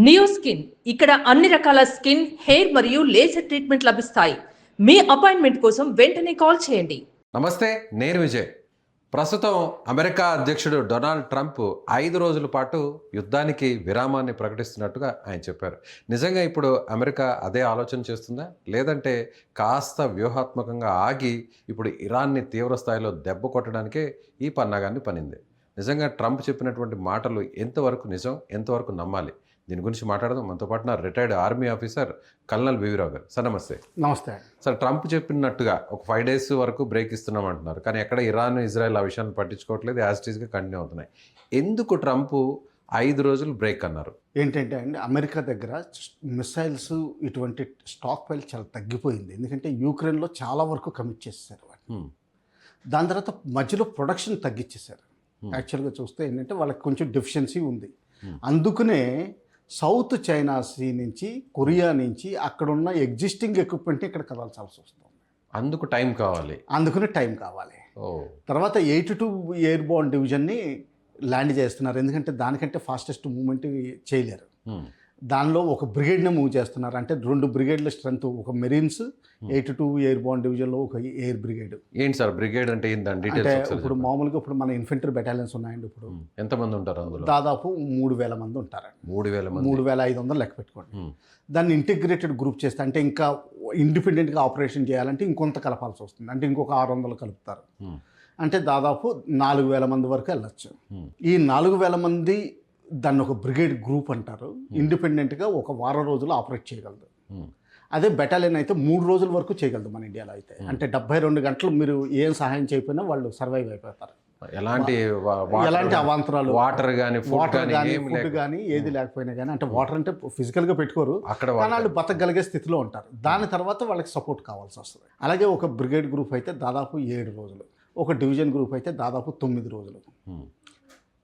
Neo skin ఇక్కడ అన్ని రకాల స్కిన్, హెయిర్ మరియు లేజర్ ట్రీట్మెంట్ లభిస్తాయి. మీ అపాయింట్మెంట్ కోసం వెంటనే కాల్ చేయండి. నమస్తే, నేను విజయ్. ప్రస్తుతం అమెరికా అధ్యక్షుడు డొనాల్డ్ ట్రంప్ 5 రోజుల పాటు యుద్ధానికి విరామాన్ని ప్రకటిస్తున్నట్టుగా ఆయన చెప్పారు. నిజంగా ఇప్పుడు అమెరికా అదే ఆలోచన చేస్తుందా, లేదంటే కాస్త వ్యూహాత్మకంగా ఆగి ఇప్పుడు ఇరాన్ని తీవ్ర స్థాయిలో దెబ్బ కొట్టడానికే ఈ పన్నాగాన్ని పనింది? నిజంగా ట్రంప్ చెప్పినటువంటి మాటలు ఎంతవరకు నిజం, ఎంతవరకు నమ్మాలి? దీని గురించి మాట్లాడదాం. మనతో పాటు నా రిటైర్డ్ ఆర్మీ ఆఫీసర్ కల్నల్ బివిరావు గారు. సార్ నమస్తే. నమస్తే సార్, ట్రంప్ చెప్పినట్టుగా ఒక 5 days వరకు బ్రేక్ ఇస్తున్నాం అంటున్నారు, కానీ ఎక్కడ ఇరాన్, ఇజ్రాయెల్ ఆ విషయాన్ని పట్టించుకోవట్లేదు, యాజిటీస్గా కంటిన్యూ అవుతున్నాయి. ఎందుకు ట్రంప్ 5 రోజులు బ్రేక్ అన్నారు? ఏంటంటే అండి, అమెరికా దగ్గర మిసైల్స్ ఇటువంటి స్టాక్ పైల్ చాలా తగ్గిపోయింది. ఎందుకంటే యూక్రెయిన్లో చాలా వరకు కమిట్ చేసేసారు వాటిని. దాని తర్వాత మధ్యలో ప్రొడక్షన్ తగ్గించేశారు. యాక్చువల్గా చూస్తే ఏంటంటే వాళ్ళకి కొంచెం డెఫిషియన్సీ ఉంది. అందుకనే సౌత్ చైనా సీ నుంచి, కొరియా నుంచి అక్కడున్న ఎగ్జిస్టింగ్ ఎక్విప్మెంట్ని ఇక్కడ కదల్చాల్సి వస్తుంది. అందుకు టైం కావాలి. అందుకనే టైం కావాలి. తర్వాత 82 ఎయిర్ బోర్న్ డివిజన్ని ల్యాండ్ చేస్తున్నారు. ఎందుకంటే దానికంటే ఫాస్టెస్ట్ మూవ్మెంట్ చేయలేరు. దానిలో ఒక బ్రిగేడ్ని మూవ్ చేస్తున్నారు. అంటే 2 బ్రిగేడ్ల స్ట్రెంత్, ఒక మెరీన్స్ 82 ఎయిర్ బోర్న్ డివిజన్లో ఒక ఎయిర్ బ్రిగేడ్. ఏంటి సార్ బ్రిగేడ్ అంటే? అంటే ఇప్పుడు మామూలుగా ఇప్పుడు మన ఇన్ఫెంట్రీ బెటాలియన్స్ ఉన్నాయండి. ఇప్పుడు ఎంతమంది ఉంటారు అందులో? దాదాపు 3000 మంది ఉంటారండి. 3500 లెక్క పెట్టుకోండి. దాన్ని ఇంటిగ్రేటెడ్ గ్రూప్ చేస్తే, అంటే ఇంకా ఇండిపెండెంట్గా ఆపరేషన్ చేయాలంటే ఇంకొంత కలపాల్సి వస్తుంది. అంటే ఇంకొక 600 కలుపుతారు. అంటే దాదాపు 4000 మంది వరకు వెళ్ళచ్చు. ఈ 4000 మంది దాన్ని ఒక బ్రిగేడ్ గ్రూప్ అంటారు. ఇండిపెండెంట్గా ఒక వారం రోజులు ఆపరేట్ చేయగలదు. అదే బెటాలియన్ అయితే 3 రోజుల వరకు చేయగలదు మన ఇండియాలో అయితే. అంటే 72 గంటలు మీరు ఏం సహాయం చేయకపోయినా వాళ్ళు సర్వైవ్ అయిపోతారు. ఎలాంటి అవాంతరాలు, వాటర్ కానీ ఫుడ్ కానీ ఏది లేకపోయినా కానీ, అంటే వాటర్ అంటే ఫిజికల్గా పెట్టుకోరు, కానీ వాళ్ళు బతకగలిగే స్థితిలో ఉంటారు. దాని తర్వాత వాళ్ళకి సపోర్ట్ కావాల్సి వస్తుంది. అలాగే ఒక బ్రిగేడ్ గ్రూప్ అయితే దాదాపు 7 రోజులు, ఒక డివిజన్ గ్రూప్ అయితే దాదాపు 9 రోజులు,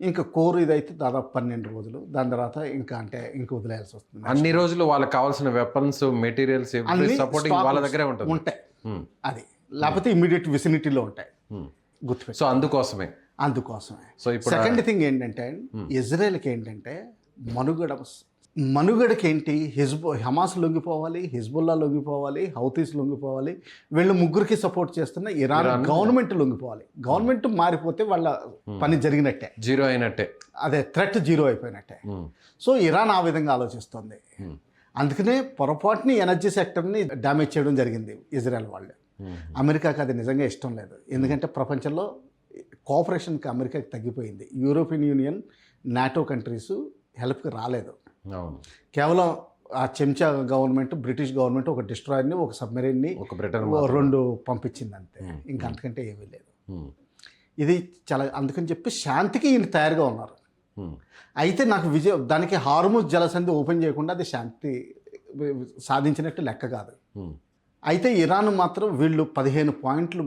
ఇంకా కోర్ ఇదైతే దాదాపు 12 రోజులు. దాని తర్వాత ఇంకా వదిలేయాల్సి వస్తుంది. అన్ని రోజులు వాళ్ళకి కావాల్సిన వెపన్స్, మెటీరియల్స్ సపోర్టింగ్ వాళ్ళ దగ్గరే ఉంటాయి. అది లేకపోతే ఇమీడియట్ విసినిటీలో ఉంటాయి. గుర్తుపెట్టి. సో అందుకోసమే. సో ఇప్పుడు సెకండ్ థింగ్ ఏంటంటే, ఇజ్రాయెల్కి ఏంటంటే మనుగడకి ఏంటి, హమాస్ లొంగిపోవాలి, హిజ్బుల్లా లొంగిపోవాలి, హౌతీస్ లొంగిపోవాలి. వీళ్ళు ముగ్గురికి సపోర్ట్ చేస్తున్న ఇరాన్ గవర్నమెంట్ లొంగిపోవాలి. గవర్నమెంట్ మారిపోతే వాళ్ళ పని జరిగినట్టే, జీరో అయినట్టే. అదే థ్రెట్ జీరో అయిపోయినట్టే. సో ఇరాన్ ఆ విధంగా ఆలోచిస్తుంది. అందుకనే పొరపాటుని ఎనర్జీ సెక్టర్ని డ్యామేజ్ చేయడం జరిగింది ఇజ్రాయెల్ వాళ్ళు. అమెరికాకి అది నిజంగా ఇష్టం లేదు. ఎందుకంటే ప్రపంచంలో కోఆపరేషన్కి అమెరికాకి తగ్గిపోయింది. యూరోపియన్ యూనియన్, నాటో కంట్రీస్ హెల్ప్కి రాలేదు. కేవలం ఆ చెంచా గవర్నమెంట్, బ్రిటిష్ గవర్నమెంట్ ఒక డిస్ట్రాయర్ని, ఒక సబ్మెరీన్ని, 2 పంపించింది అంతే. ఇంకా అంతకంటే ఏమీ లేదు. ఇది చాలా, అందుకని చెప్పి శాంతికి ఈయన తయారుగా ఉన్నారు. అయితే నాకు దానికి హార్ముజ్ జలసంధి ఓపెన్ చేయకుండా అది శాంతి సాధించినట్టు లెక్క కాదు. అయితే ఇరాన్ మాత్రం వీళ్ళు 15 పాయింట్లు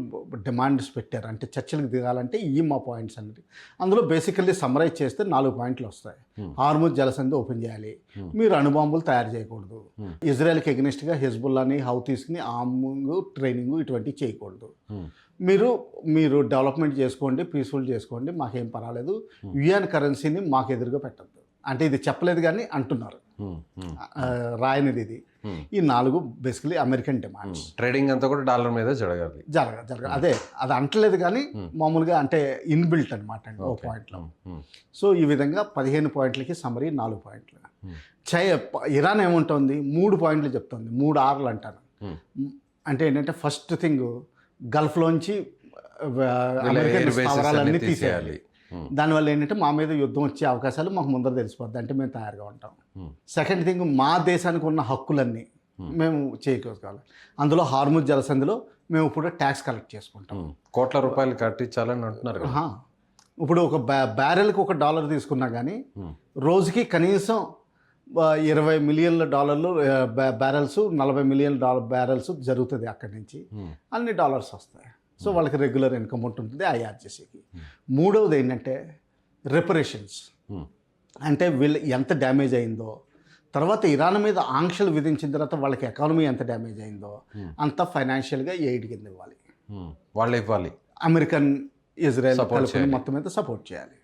డిమాండ్స్ పెట్టారు. అంటే చర్చలకు దిగాలంటే మా పాయింట్స్ అనేది. అందులో బేసికల్లీ సమరైజ్ చేస్తే 4 పాయింట్లు వస్తాయి. హార్ముజ్ జలసంధి ఓపెన్ చేయాలి, మీరు అణుబాంబులు తయారు చేయకూడదు, ఇజ్రాయెల్కి ఎగ్నెస్ట్గా హిజ్బుల్లాని, హౌతీస్ని ఆర్మింగ్, ట్రైనింగ్ ఇటువంటివి చేయకూడదు, మీరు డెవలప్మెంట్ చేసుకోండి, పీస్ఫుల్ చేసుకోండి, మాకేం పర్వాలేదు, యుఎన్ కరెన్సీని మాకు ఎదురుగా పెట్టద్దు. అంటే ఇది చెప్పలేదు కానీ అంటున్నారు, రాయనిది ఇది. ఈ 4 బేసికలీ అమెరికన్ డిమాండ్స్. ట్రేడింగ్ అంతా కూడా డాలర్ మీద జరగాలి. అదే అది అంటలేదు కానీ మామూలుగా అంటే ఇన్బిల్ట్ అనమాట అండి ఓ పాయింట్లో. సో ఈ విధంగా 15 పాయింట్లకి సమరీ 4 పాయింట్లు. ఇరాన్ ఏముంటుంది, 3 పాయింట్లు చెప్తుంది, 3 R'లు అంటాను. అంటే ఏంటంటే ఫస్ట్ థింగ్, గల్ఫ్లోంచి అమెరికన్ స్థావరాలన్నీ తీసేయాలి. దానివల్ల ఏంటంటే మా మీద యుద్ధం వచ్చే అవకాశాలు మాకు ముందర తెలిసిపోద్ది, అంటే మేము తయారుగా ఉంటాం. సెకండ్ థింగ్, మా దేశానికి ఉన్న హక్కులన్నీ మేము చేకూర్చుకోవాలి. అందులో హార్ముజ్ జలసంధిలో మేము ఇప్పుడు ట్యాక్స్ కలెక్ట్ చేసుకుంటాం. కోట్ల రూపాయలు కట్టించాలని అంటున్నారు. ఇప్పుడు ఒక బ్యారెల్కి $1 తీసుకున్నా కానీ రోజుకి కనీసం $20 మిలియన్ బ్యారెల్స్, $40 మిలియన్ బ్యారెల్స్ జరుగుతుంది. అక్కడి నుంచి అన్ని డాలర్స్ వస్తాయి. సో వాళ్ళకి రెగ్యులర్ ఇన్కమ్ ఉంటుంది ఐఆర్జీసీకి. మూడవది ఏంటంటే రెపరేషన్స్. అంటే వీళ్ళు ఎంత డ్యామేజ్ అయిందో, తర్వాత ఇరాన్ మీద ఆంక్షలు విధించిన తర్వాత వాళ్ళకి ఎకానమీ ఎంత డ్యామేజ్ అయిందో అంత ఫైనాన్షియల్గా ఎయిడ్ కింద ఇవ్వాలి. వాళ్ళే ఇవ్వాలి. అమెరికన్, ఇజ్రాయెల్ మొత్తం మీద సపోర్ట్ చేయాలి.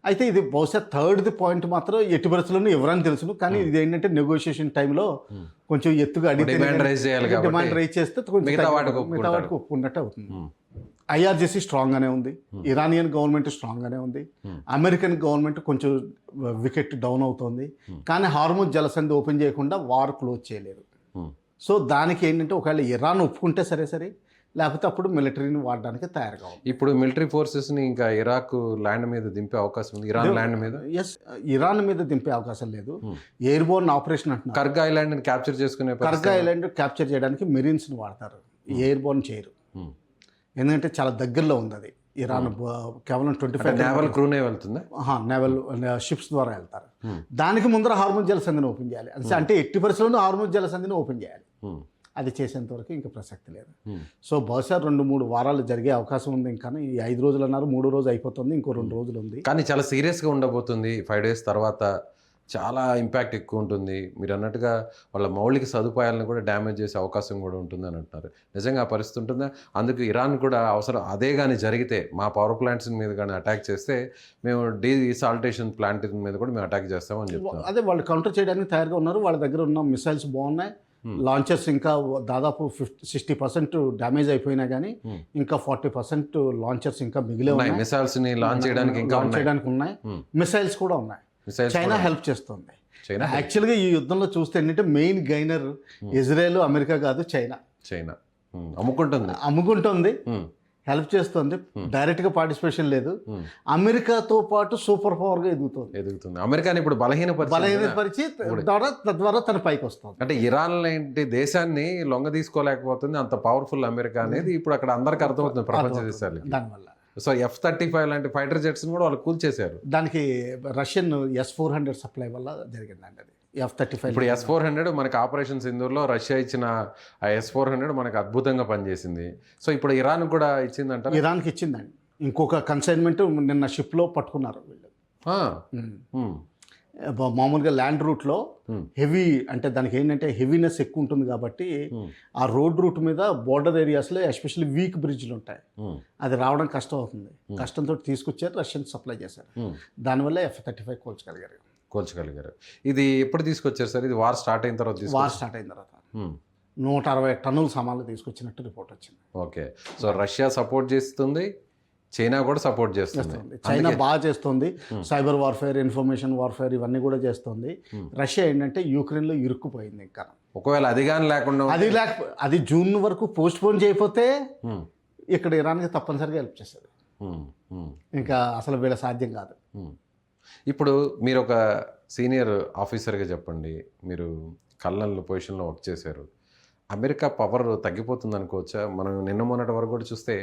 అయితే ఇది బహుశా థర్డ్ది పాయింట్ మాత్రం ఎట్టి పరిస్థితుల్లోనూ ఎవరని తెలుసును, కానీ ఇది ఏంటంటే నెగోషియేషన్ టైంలో కొంచెం ఎత్తుగా డిమాండ్ రైజ్ చేయాలి కాబట్టి డిమాండ్ రైజ్ చేస్తే కొంచెం మిగతా వాటికి మిగతా వాటికి ఒప్పుకున్నట్టే అవుతుంది. ఐఆర్జీసీ స్ట్రాంగ్గానే ఉంది, ఇరానియన్ గవర్నమెంట్ స్ట్రాంగ్గానే ఉంది, అమెరికన్ గవర్నమెంట్ కొంచెం వికెట్ డౌన్ అవుతుంది, కానీ హార్ముజ్ జలసంధి ఓపెన్ చేయకుండా వార్ క్లోజ్ చేయలేదు. సో దానికి ఏంటంటే ఒకవేళ ఇరాన్ ఒప్పుకుంటే సరే, లేకపోతే అప్పుడు మిలిటరీని వాడడానికి తయారుగా ఉంది. ఇప్పుడు మిలిటరీ ఫోర్సెస్ని ఇంకా ఇరాక్ ల్యాండ్ మీద దింపే అవకాశం ఉంది, ఇరాన్ ల్యాండ్ మీద. ఎస్, ఇరాన్ మీద దింపే అవకాశం లేదు. ఎయిర్ బోర్న్ ఆపరేషన్ అంటున్నారు. కర్గ్ ఐలాండ్ క్యాప్చర్ చేసుకునే కర్గ్ ఐలాండ్ క్యాప్చర్ చేయడానికి మెరీన్స్ని వాడతారు, ఎయిర్ బోర్న్ చేయరు. ఎందుకంటే చాలా దగ్గరలో ఉంది అది. ఇరాన్ కేవలం 25 నేవల్ క్రూనే వెళ్తుంది, నేవల్ షిప్స్ ద్వారా వెళ్తారు. దానికి ముందర హార్ముజ్ జలసంధిని ఓపెన్ చేయాలి. అంటే ఎట్టి పరిస్థితుల్లో హార్ముజ్ జలసంధిని ఓపెన్ చేయాలి. అది చేసేంత వరకు ఇంకా ప్రసక్తి లేదు. సో బహుశా 2-3 వారాలు జరిగే అవకాశం ఉంది. ఇంకా ఈ 5 రోజులు అన్నారు, 3 రోజు అయిపోతుంది, ఇంకో 2 రోజులు ఉంది. కానీ చాలా సీరియస్గా ఉండబోతుంది. 5 days తర్వాత చాలా ఇంపాక్ట్ ఎక్కువ ఉంటుంది. మీరు అన్నట్టుగా వాళ్ళ మౌలిక సదుపాయాలను కూడా డ్యామేజ్ చేసే అవకాశం కూడా ఉంటుంది అని అంటున్నారు. నిజంగా ఆ పరిస్థితి ఉంటుందా? అందుకు ఇరాన్ కూడా అవసరం అదే కానీ జరిగితే, మా పవర్ ప్లాంట్స్ మీద కానీ అటాక్ చేస్తే మేము డీసాల్టేషన్ ప్లాంట్ మీద కూడా మేము అటాక్ చేస్తామని చెప్తాం. అదే వాళ్ళు కౌంటర్ చేయడానికి తయారుగా ఉన్నారు. వాళ్ళ దగ్గర ఉన్న మిసైల్స్ బాగున్నాయి, లాంచర్స్ ఇంకా దాదాపు 60% డ్యామేజ్ అయిపోయినా కానీ ఇంకా 40% లాంచర్స్ ఇంకా మిగిలే ఉన్నాయి. మిసైల్స్ ని లాంచ్ చేయడానికి ఇంకా ఉన్నాయి. మిసైల్స్ కూడా ఉన్నాయి. చైనా హెల్ప్ చేస్తుంది. యాక్చువల్గా ఈ యుద్ధంలో చూస్తే ఏంటంటే మెయిన్ గైనర్ ఇజ్రాయెల్, అమెరికా కాదు, చైనా అమ్ముకుంటుంది, హెల్ప్ చేస్తుంది. డైరెక్ట్గా పార్టిసిపేషన్ లేదు. అమెరికాతో పాటు సూపర్ పవర్గా ఎదుగుతుంది. అమెరికాని ఇప్పుడు బలహీనపరిచి తద్వారా తన పైకి వస్తుంది. అంటే ఇరాన్ లాంటి దేశాన్ని లొంగ తీసుకోలేకపోతుంది, అంత పవర్ఫుల్ అమెరికా అనేది ఇప్పుడు అక్కడ అందరికి అర్థమవుతుంది ప్రపంచ దేశాలకి. దానివల్ల సో F-35 లాంటి ఫైటర్ జెట్స్ కూడా వాళ్ళు కూల్చేశారు. దానికి రష్యన్ S-400 సప్లై వల్ల జరిగిందండి. అది F-35 ఇప్పుడు S-400 మనకి ఆపరేషన్ సింధూర్లో రష్యా ఇచ్చిన ఆ S-400 మనకు అద్భుతంగా పనిచేసింది. సో ఇప్పుడు ఇరాన్ కూడా ఇచ్చిందంట. ఇరాన్కి ఇచ్చిందండి. ఇంకొక కన్సైన్మెంట్ నిన్న షిప్లో పట్టుకున్నారు వీళ్ళు. మామూలుగా ల్యాండ్ రూట్లో హెవీ, అంటే దానికి ఏంటంటే హెవీనెస్ ఎక్కువ ఉంటుంది కాబట్టి ఆ రోడ్ రూట్ మీద బోర్డర్ ఏరియాస్లో ఎస్పెషల్లీ వీక్ బ్రిడ్జ్లు ఉంటాయి, అది రావడం కష్టం అవుతుంది. కష్టంతో తీసుకొచ్చారు, రష్యన్ సప్లై చేశారు. దానివల్ల F-35 కోల్చగలిగారు. ఇది ఎప్పుడు తీసుకొచ్చారు సార్? ఇది వార్ స్టార్ట్ అయిన తర్వాత 160 టన్నుల సామాన్లు తీసుకొచ్చినట్టు రిపోర్ట్ వచ్చింది. ఓకే, సో రష్యా సపోర్ట్ చేస్తుంది, చైనా కూడా సపోర్ట్ చేస్తుంది. చైనా బాగా చేస్తుంది, సైబర్ వార్ఫేర్, ఇన్ఫర్మేషన్ వార్ఫేర్ ఇవన్నీ కూడా చేస్తుంది. రష్యా ఏంటంటే యూక్రెయిన్లో ఇరుక్కుపోయింది. ఇంకా ఒకవేళ అది కానీ లేకుండా అది జూన్ వరకు పోస్ట్ పోన్ చేయకపోతే ఇక్కడ ఇరాన్కి తప్పనిసరిగా హెల్ప్ చేస్తుంది. ఇంకా అసలు వీళ్ళ సాధ్యం కాదు. ఇప్పుడు మీరు ఒక సీనియర్ ఆఫీసర్గా చెప్పండి, మీరు కల్నల్ పొజిషన్లో వర్క్ చేశారు. అమెరికా పవర్ తగ్గిపోతుంది అనుకోవచ్చా? మనం నిన్న మొన్నటి వరకు కూడా చూస్తే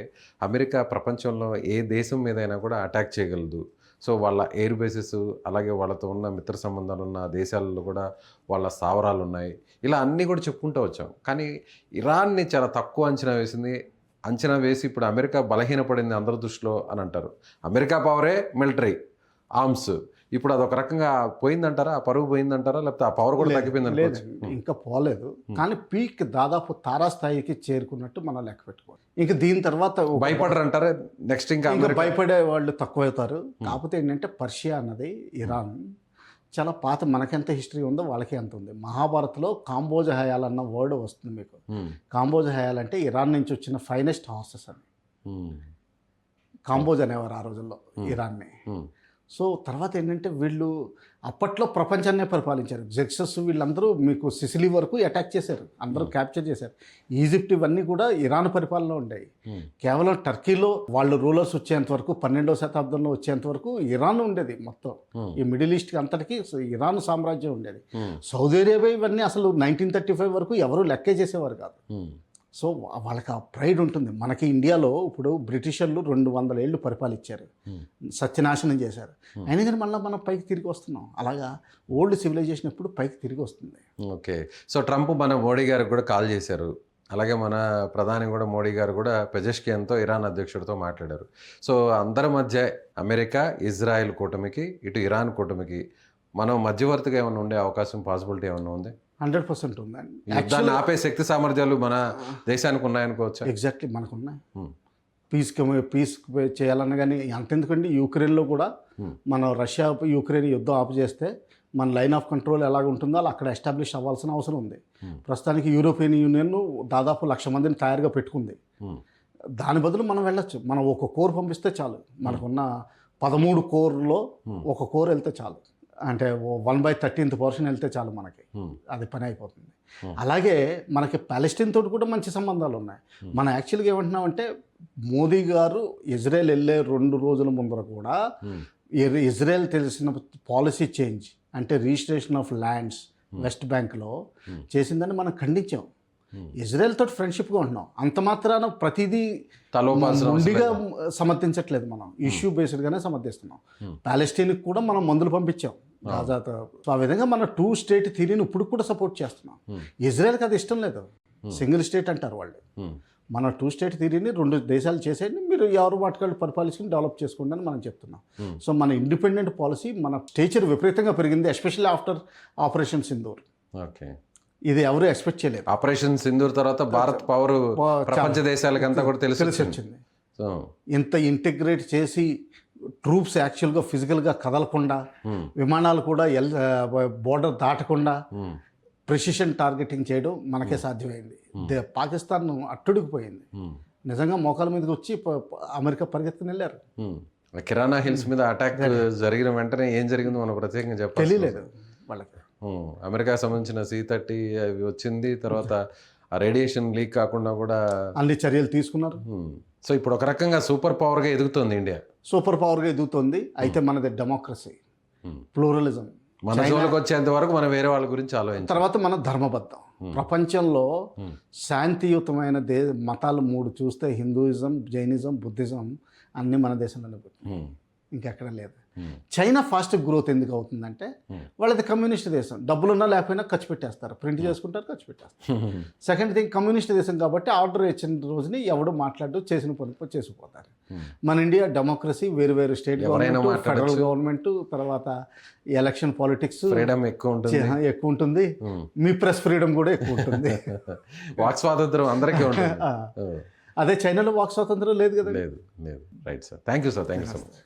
అమెరికా ప్రపంచంలో ఏ దేశం మీదైనా కూడా అటాక్ చేయగలదు. సో వాళ్ళ ఎయిర్ బేసెస్, అలాగే వాళ్ళతో ఉన్న మిత్ర సంబంధాలు ఉన్న దేశాలలో కూడా వాళ్ళ స్థావరాలు ఉన్నాయి. ఇలా అన్నీ కూడా చెప్పుకుంటూ వచ్చాం. కానీ ఇరాన్ని చాలా తక్కువ అంచనా వేసి ఇప్పుడు అమెరికా బలహీనపడింది అందరి దృష్టిలో అని అంటారు. అమెరికా పవరే మిలిటరీ ఆర్మ్స్, ఇప్పుడు అదొక రకంగా పోయిందంటారా? ఆ పరువు పోయిందంటారా, లేకపోతే ఆ పవర్ కూడా తగ్గిపోయింది? ఇంకా పోలేదు, కానీ పీక్ దాదాపు తారాస్థాయికి చేరుకున్నట్టు మనం లెక్క పెట్టుకోవాలి. ఇంకా దీని తర్వాత భయపడరు అంటారా? నెక్స్ట్ ఇంకా భయపడే వాళ్ళు తక్కువ అవుతారు. కాకపోతే ఏంటంటే పర్షియా అన్నది, ఇరాన్ చాలా పాత, మనకెంత హిస్టరీ ఉందో వాళ్ళకి ఎంత ఉంది. మహాభారత్లో కాంబోజ్ హయాల్ అన్న వర్డ్ వస్తుంది మీకు. కాంబోజ్ హయాల్ అంటే ఇరాన్ నుంచి వచ్చిన ఫైనెస్ట్ హార్సెస్ అని కాంబోజ్ అనేవారు ఆ రోజుల్లో ఇరాన్ని. సో తర్వాత ఏంటంటే వీళ్ళు అప్పట్లో ప్రపంచాన్నే పరిపాలించారు. జెక్సస్ వీళ్ళందరూ మీకు సిసిలీ వరకు అటాక్ చేశారు, అందరూ క్యాప్చర్ చేశారు. ఈజిప్ట్ ఇవన్నీ కూడా ఇరాన్ పరిపాలనలో ఉండేవి. కేవలం టర్కీలో వాళ్ళు రూలర్స్ వచ్చేంత వరకు 12వ శతాబ్దంలో వచ్చేంత వరకు ఇరాన్ ఉండేది. మొత్తం ఈ మిడిల్ ఈస్ట్కి అంతటికి ఇరాన్ సామ్రాజ్యం ఉండేది. సౌదీ అరేబియా ఇవన్నీ అసలు 1935 వరకు ఎవరు లెక్కే చేసేవారు కాదు. సో వాళ్ళకి ఆ ప్రైడ్ ఉంటుంది. మనకి ఇండియాలో ఇప్పుడు బ్రిటిషర్లు 200 ఏళ్ళు పరిపాలించారు, సత్యనాశనం చేశారు, అయినా కానీ మళ్ళీ మనం పైకి తిరిగి వస్తున్నాం. అలాగా ఓల్డ్ సివిలైజేషన్ ఎప్పుడు పైకి తిరిగి వస్తుంది. ఓకే, సో ట్రంప్ మన మోడీ గారికి కూడా కాల్ చేశారు, అలాగే మన ప్రధాని కూడా మోడీ గారు కూడా పెజెష్కియాన్తో ఇరాన్ అధ్యక్షుడితో మాట్లాడారు. సో అందరి మధ్య అమెరికా ఇజ్రాయెల్ కూటమికి, ఇటు ఇరాన్ కూటమికి మనం మధ్యవర్తిగా ఏమైనా ఉండే అవకాశం, పాసిబిలిటీ ఏమైనా ఉంది? 100% ఉందండి. దాన్ని ఆపే శక్తి సామర్థ్యాలు మన దేశానికి ఉన్నాయనుకోవచ్చు. ఎగ్జాక్ట్లీ మనకున్నాయి. పీస్ చేయాలన్నా కానీ అంతెందుకండి యూక్రెయిన్లో కూడా మనం రష్యా యూక్రెయిన్ యుద్ధం ఆపు చేస్తే మన లైన్ ఆఫ్ కంట్రోల్ ఎలాగ ఉంటుందో అలా అక్కడ ఎస్టాబ్లిష్ అవ్వాల్సిన అవసరం ఉంది. ప్రస్తుతానికి యూరోపియన్ యూనియన్ దాదాపు 1,00,000 మందిని తయారుగా పెట్టుకుంది. దాని బదులు మనం వెళ్ళొచ్చు. మనం ఒక కోర్ పంపిస్తే చాలు. మనకున్న 13 కోర్లో ఒక కోర్ వెళ్తే చాలు, అంటే 1/13 వెళ్తే చాలు మనకి, అది పని అయిపోతుంది. అలాగే మనకి పాలెస్టైన్ తోటి కూడా మంచి సంబంధాలు ఉన్నాయి. మనం యాక్చువల్గా ఏమంటున్నామంటే మోదీ గారు ఇజ్రాయెల్ వెళ్ళే 2 రోజుల ముందర కూడా ఇజ్రాయెల్ తెలిసిన పాలసీ చేంజ్ అంటే రిజిస్ట్రేషన్ ఆఫ్ ల్యాండ్స్ వెస్ట్ బ్యాంక్లో చేసిందని మనం ఖండించాం. ఇజ్రాయెల్ తోటి ఫ్రెండ్షిప్గా ఉంటున్నాం. అంత మాత్రాన ప్రతిదీ ముందుగా సమర్థించట్లేదు, మనం ఇష్యూ బేస్డ్గానే సమర్థిస్తున్నాం. ప్యాలెస్టైన్కి కూడా మనం మందులు పంపించాం గాజాతో. సో ఆ విధంగా మన 2 స్టేట్ థియరీని ఇప్పుడు కూడా సపోర్ట్ చేస్తున్నాం. ఇజ్రాయెల్కి అది ఇష్టం లేదు, సింగిల్ స్టేట్ అంటారు వాళ్ళు. మన 2 స్టేట్ థియరీని 2 దేశాలు చేసేయండి, మీరు ఎవరు వాటికాళ్ళు పరిపాలించుకుని డెవలప్ చేసుకోండి అని మనం చెప్తున్నాం. సో మన ఇండిపెండెంట్ పాలసీ, మన స్టేచర్ విపరీతంగా పెరిగింది, especially after operation Sindoor. Okay, ఇది ఎవరు ఎక్స్పెక్ట్ చేయలేదు. ఆపరేషన్ సింధూర్ తర్వాత భారత్ పవర్ ప్రపంచ దేశాలకంతా కూడా తెలిసి వచ్చింది. ఇంత ఇంటిగ్రేట్ చేసి ట్రూప్స్ యాక్చువల్గా ఫిజికల్గా కదలకుండా, విమానాలు కూడా బోర్డర్ దాటకుండా ప్రెసిషన్ టార్గెటింగ్ చేయడం మనకే సాధ్యమైంది. పాకిస్తాన్ అట్టుడికిపోయింది. నిజంగా మోకాల మీదకి వచ్చి అమెరికా పరిగెత్తుకుని వెళ్ళారు. కిరాణా హిల్స్ మీద అటాక్ జరిగిన వెంటనే ఏం జరిగిందో మనం ప్రత్యేకంగా చెప్పాలి, తెలియలేదు వాళ్ళకి. అమెరికాకి సంబంధించిన C-30 అవి వచ్చింది, తర్వాత ఆ రేడియేషన్ లీక్ కాకుండా కూడా అన్ని చర్యలు తీసుకున్నారు. సో ఇప్పుడు ఒక రకంగా సూపర్ పవర్గా ఎదుగుతుంది ఇండియా. సూపర్ పవర్గా ఎదుగుతుంది. అయితే మనది డెమోక్రసీ, ప్లూరలిజం. మన జోలికి వచ్చేంత వరకు మనం వేరే వాళ్ళ గురించి ఆలోచించాలి. తర్వాత మన ధర్మబద్ధం. ప్రపంచంలో శాంతియుతమైన మతాలు 3 చూస్తే హిందూయిజం, జైనిజం, బుద్ధిజం అన్నీ మన దేశంలోనే పుట్టినాయి, ఇంకెక్కడ లేదు. చైనా ఫాస్ట్ గ్రోత్ ఎందుకు అవుతుందంటే వాళ్ళది కమ్యూనిస్ట్ దేశం. డబ్బులున్నా లేకపోయినా ఖర్చు పెట్టేస్తారు, ప్రింట్ చేసుకుంటారు, ఖర్చు పెట్టేస్తారు. సెకండ్ థింగ్, కమ్యూనిస్ట్ దేశం కాబట్టి ఆర్డర్ ఇచ్చిన రోజుని ఎవడు మాట్లాడు, చేసిన పని చేసుకుపోతారు. మన ఇండియా డెమోక్రసీ, వేరు వేరు స్టేట్ గవర్నమెంట్, ఫెడరల్ గవర్నమెంట్, తర్వాత ఎలక్షన్ పాలిటిక్స్ ఫ్రీడమ్ ఎక్కువ ఉంటుంది. మీ ప్రెస్ ఫ్రీడమ్ కూడా ఎక్కువ ఉంటుంది. వాక్ స్వాతంత్రం అందరికీ ఉంటుంది. అదే చైనాలో వాక్ స్వాతంత్రం లేదు కదా. లేదు. Right sir, thank you sir, thank you so much.